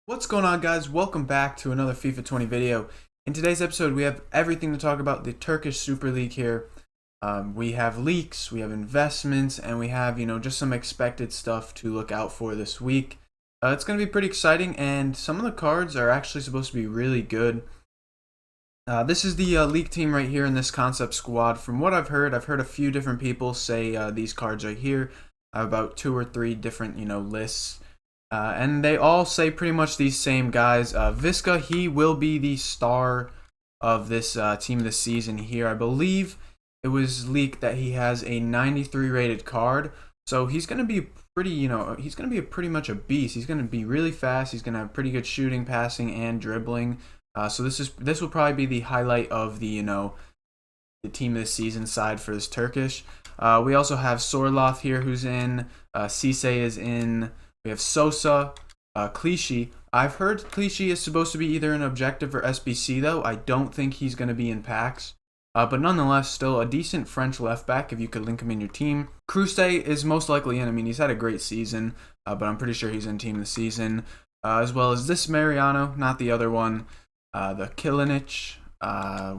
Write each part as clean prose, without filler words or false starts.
What's going on, guys? Welcome back to another FIFA 20 video. In today's episode, we have everything to talk about the Turkish Super League here. We have leaks, we have investments, and we have, just some expected stuff to look out for this week. It's going to be pretty exciting, and some of the cards are actually supposed to be really good. This is the league team right here in this concept squad. From what I've heard a few different people say these cards right here. I have about 2 or 3 different, lists. And they all say pretty much these same guys. Visca, he will be the star of this team this season here. I believe it was leaked that he has a 93 rated card. So he's going to be he's going to be pretty much a beast. He's going to be really fast. He's going to have pretty good shooting, passing, and dribbling. So this will probably be the highlight of the the team this season side for this Turkish. We also have Sorloth here, who's in. Cisse is in. We have Sosa, Clichy. I've heard Clichy is supposed to be either an objective or SBC, though. I don't think he's going to be in packs. But nonetheless, still a decent French left back if you could link him in your team. Kruse is most likely in. I mean, he's had a great season, but I'm pretty sure he's in team this season. As well as this Mariano, not the other one. The Kilinic.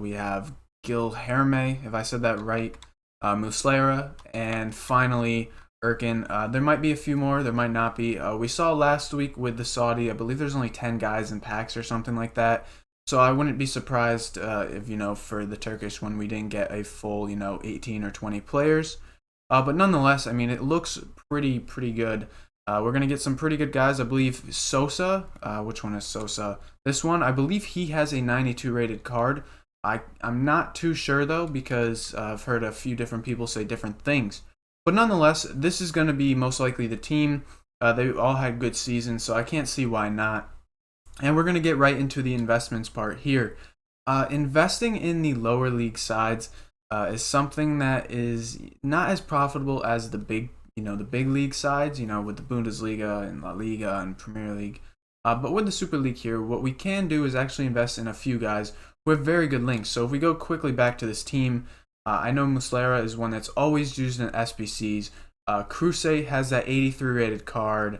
We have Gil Herme, if I said that right. Muslera. And finally, Erkin. There might be a few more, there might not be. We saw last week with the Saudi, I believe there's only 10 guys in packs or something like that. So I wouldn't be surprised if, for the Turkish one, we didn't get a full, 18 or 20 players. But nonetheless, I mean, it looks pretty good. We're going to get some pretty good guys. I believe Sosa, which one is Sosa? This one, I believe he has a 92 rated card. I'm not too sure, though, because I've heard a few different people say different things. But nonetheless, this is going to be most likely the team. They all had good seasons, so I can't see why not. And we're going to get right into the investments part here. Investing in the lower league sides is something that is not as profitable as the big league sides, with the Bundesliga and La Liga and Premier League. But with the Super League here, what we can do is actually invest in a few guys with very good links. So if we go quickly back to this team, I know Muslera is one that's always used in SBCs. Kruse has that 83 rated card.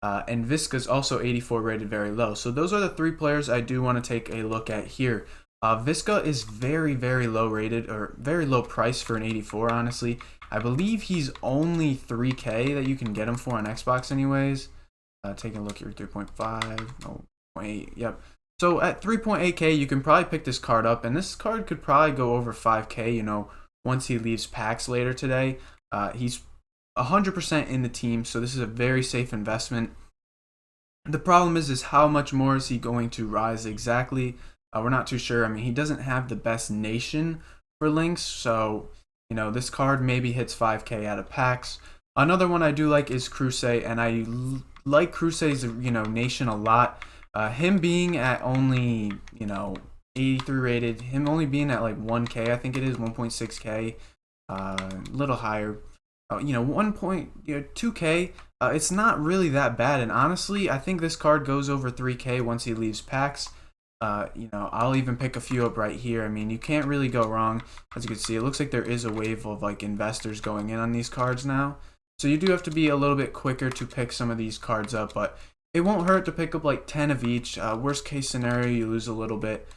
And Visca is also 84 rated, very low. So those are the 3 players I do want to take a look at here. Visca is very low rated, or very low price for an 84, honestly. I believe he's only 3K that you can get him for on Xbox anyways. Taking a look here, 3.5, 0.8, yep. So at 3.8K, you can probably pick this card up, and this card could probably go over 5K, once he leaves packs later today. He's 100% in the team, so this is a very safe investment. The problem is how much more is he going to rise exactly? We're not too sure. I mean, he doesn't have the best nation for links, so, this card maybe hits 5K out of packs. Another one I do like is Kruse, and I like Kruse's, nation a lot. Him being at only, 83 rated, him only being at like 1K, I think it is, 1.6K, a little higher. 2K, it's not really that bad. And honestly, I think this card goes over 3K once he leaves packs. I'll even pick a few up right here. I mean, you can't really go wrong. As you can see, it looks like there is a wave of like investors going in on these cards now. So you do have to be a little bit quicker to pick some of these cards up, but it won't hurt to pick up like 10 of each. Worst case scenario, you lose a little bit.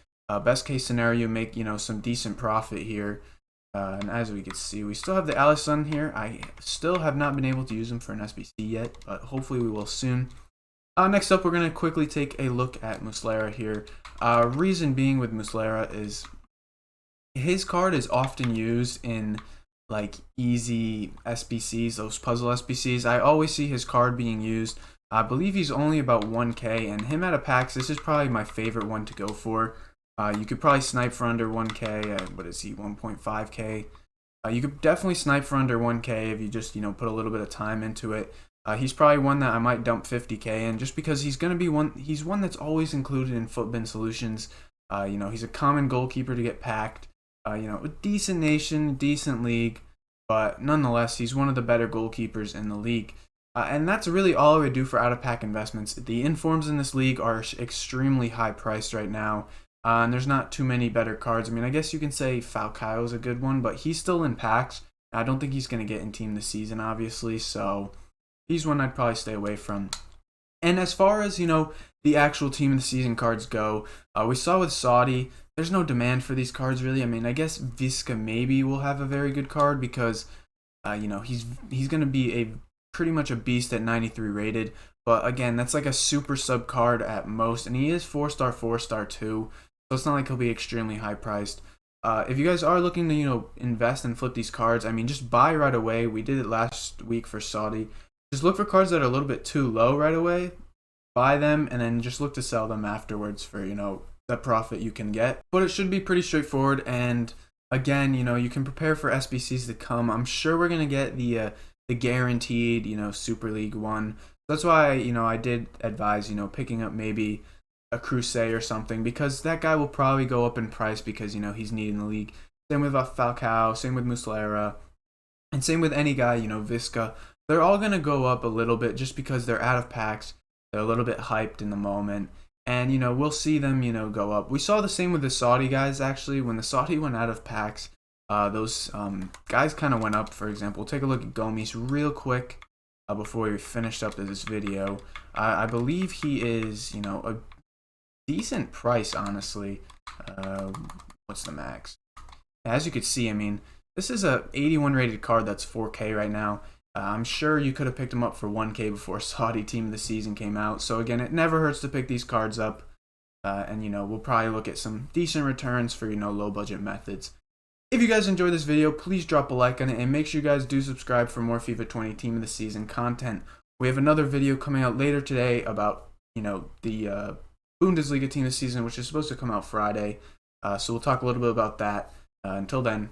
Best case scenario, you make, some decent profit here. And as we can see, we still have the Alisson here. I still have not been able to use him for an SBC yet, but hopefully we will soon. Next up, we're going to quickly take a look at Muslera here. Reason being with Muslera is his card is often used in like easy SBCs, those puzzle SBCs. I always see his card being used. I believe he's only about 1K, and him at a packs, this is probably my favorite one to go for. You could probably snipe for under 1K. What is he, 1.5K? You could definitely snipe for under 1K if you just, put a little bit of time into it. He's probably one that I might dump 50K in, just because he's going to be he's one that's always included in Footbin Solutions. He's a common goalkeeper to get packed. A decent nation, decent league, but nonetheless, he's one of the better goalkeepers in the league. And that's really all I would do for out-of-pack investments. The informs in this league are extremely high priced right now. And there's not too many better cards. I mean, I guess you can say Falcao is a good one, but he's still in packs. I don't think he's going to get in team this season, obviously, so he's one I'd probably stay away from. And as far as, the actual team of the season cards go, we saw with Saudi, there's no demand for these cards really. I mean, I guess Visca maybe will have a very good card because, he's going to be a pretty much a beast at 93 rated. But again, that's like a super sub card at most, and he is 4-star, 4-star too. So it's not like he'll be extremely high priced. If you guys are looking to, invest and flip these cards, I mean, just buy right away. We did it last week for Saudi. Just look for cards that are a little bit too low right away, buy them, and then just look to sell them afterwards for, the profit you can get. But it should be pretty straightforward, and again, you can prepare for SBCs to come. I'm sure we're going to get the guaranteed, Super League one. That's why, I did advise, picking up maybe a Crusade or something, because that guy will probably go up in price because, he's needed in the league. Same with Falcao, same with Muslera, and same with any guy, Visca. They're all going to go up a little bit just because they're out of packs. They're a little bit hyped in the moment. And, we'll see them, go up. We saw the same with the Saudi guys, actually. When the Saudi went out of packs, those guys kind of went up. For example, take a look at Gomes real quick before we finished up this video. I believe he is, a decent price, honestly. What's the max? As you can see, I mean, this is a 81 rated card that's 4K right now. I'm sure you could have picked him up for 1K before Saudi Team of the Season came out. So again, it never hurts to pick these cards up. And we'll probably look at some decent returns for, low budget methods. If you guys enjoyed this video, please drop a like on it, and make sure you guys do subscribe for more FIFA 20 Team of the Season content. We have another video coming out later today about, the Bundesliga Team of the Season, which is supposed to come out Friday. So we'll talk a little bit about that. Until then,